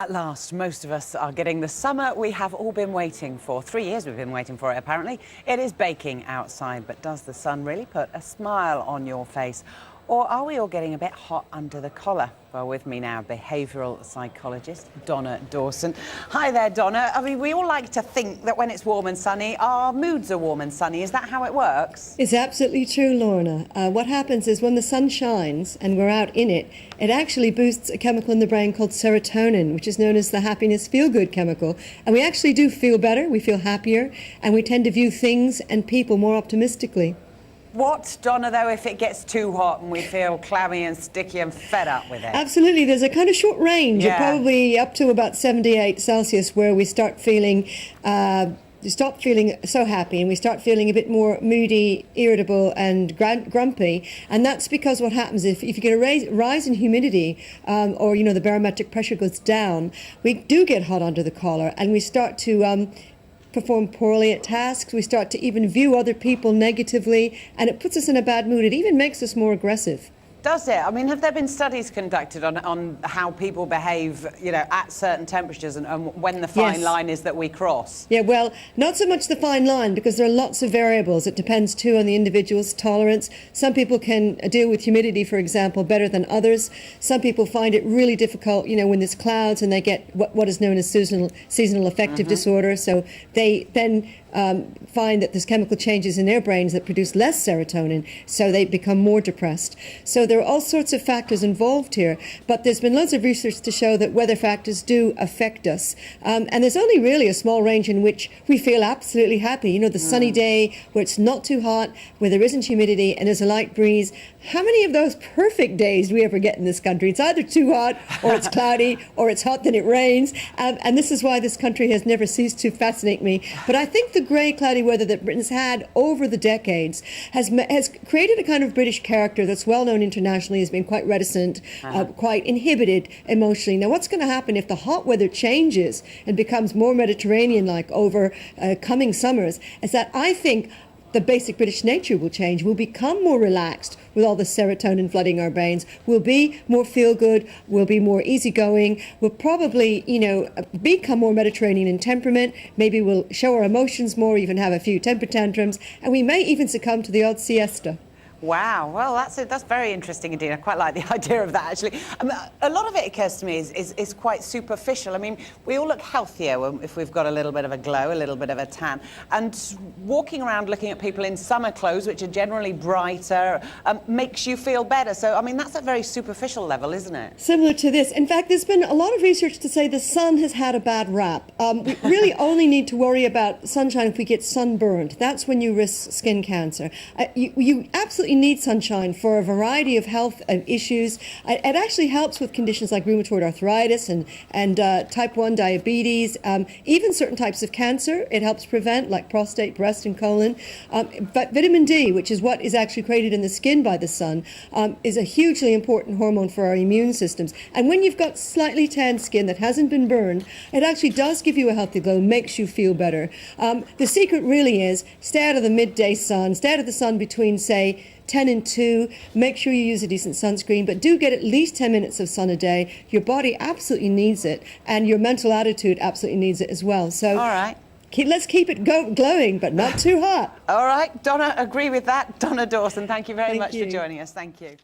At last, most of us are getting the summer we have all been waiting for. 3 years we've been waiting for it, apparently. It is baking outside, but does the sun really put a smile on your face? Or are we all getting a bit hot under the collar? Well, with me now, behavioural psychologist Donna Dawson. Hi there, Donna. I mean, we all like to think that when it's warm and sunny, our moods are warm and sunny. Is that how it works? It's absolutely true, Lorna. What happens is when the sun shines and we're out in it, it actually boosts a chemical in the brain called serotonin, which is known as the happiness feel-good chemical. And we actually do feel better, we feel happier, and we tend to view things and people more optimistically. What, Donna, though, if it gets too hot and we feel clammy and sticky and fed up with it? Absolutely. There's a kind of short range of probably up to about 78 Celsius where we start feeling so happy and we start feeling a bit more moody, irritable and grumpy. And that's because what happens if you get a rise in humidity or, the barometric pressure goes down, we do get hot under the collar and we start to perform poorly at tasks. We start to even view other people negatively, and it puts us in a bad mood. It even makes us more aggressive. Does it? I mean, have there been studies conducted on how people behave, at certain temperatures and when the fine line is that we cross? Yeah, well, not so much the fine line because there are lots of variables. It depends too on the individual's tolerance. Some people can deal with humidity, for example, better than others. Some people find it really difficult, when there's clouds and they get what is known as seasonal affective disorder. So they then find that there's chemical changes in their brains that produce less serotonin, so they become more depressed. So there are all sorts of factors involved here, but there's been lots of research to show that weather factors do affect us. And there's only really a small range in which we feel absolutely happy. The sunny day where it's not too hot, where there isn't humidity and there's a light breeze. How many of those perfect days do we ever get in this country? It's either too hot or it's cloudy or it's hot then it rains. And this is why this country has never ceased to fascinate me. But I think the grey, cloudy weather that Britain's had over the decades has created a kind of British character that's well known internationally as being quite reticent, quite inhibited emotionally. Now, what's going to happen if the hot weather changes and becomes more Mediterranean-like over coming summers is that I think the basic British nature will change. We'll become more relaxed with all the serotonin flooding our brains. We'll be more feel-good. We'll be more easygoing. We'll probably, become more Mediterranean in temperament. Maybe we'll show our emotions more, even have a few temper tantrums, and we may even succumb to the odd siesta. Wow, well, that's very interesting indeed. I quite like the idea of that, actually. A lot of it occurs to me is quite superficial. I mean, we all look healthier if we've got a little bit of a glow, a little bit of a tan. And walking around looking at people in summer clothes, which are generally brighter, makes you feel better. So, I mean, that's a very superficial level, isn't it? Similar to this. In fact, there's been a lot of research to say the sun has had a bad rap. We really only need to worry about sunshine if we get sunburned. That's when you risk skin cancer. You absolutely need sunshine for a variety of health issues. It actually helps with conditions like rheumatoid arthritis and type 1 diabetes, even certain types of cancer. It helps prevent, like prostate, breast, and colon. But vitamin D, which is what is actually created in the skin by the sun, is a hugely important hormone for our immune systems. And when you've got slightly tanned skin that hasn't been burned, it actually does give you a healthy glow, makes you feel better. The secret really is stay out of the midday sun, stay out of the sun between, say, 10 and 2, make sure you use a decent sunscreen, but do get at least 10 minutes of sun a day. Your body absolutely needs it, and your mental attitude absolutely needs it as well. So all right. Let's keep it glowing, but not too hot. All right, Donna, agree with that. Donna Dawson, thank you very much for joining us. Thank you.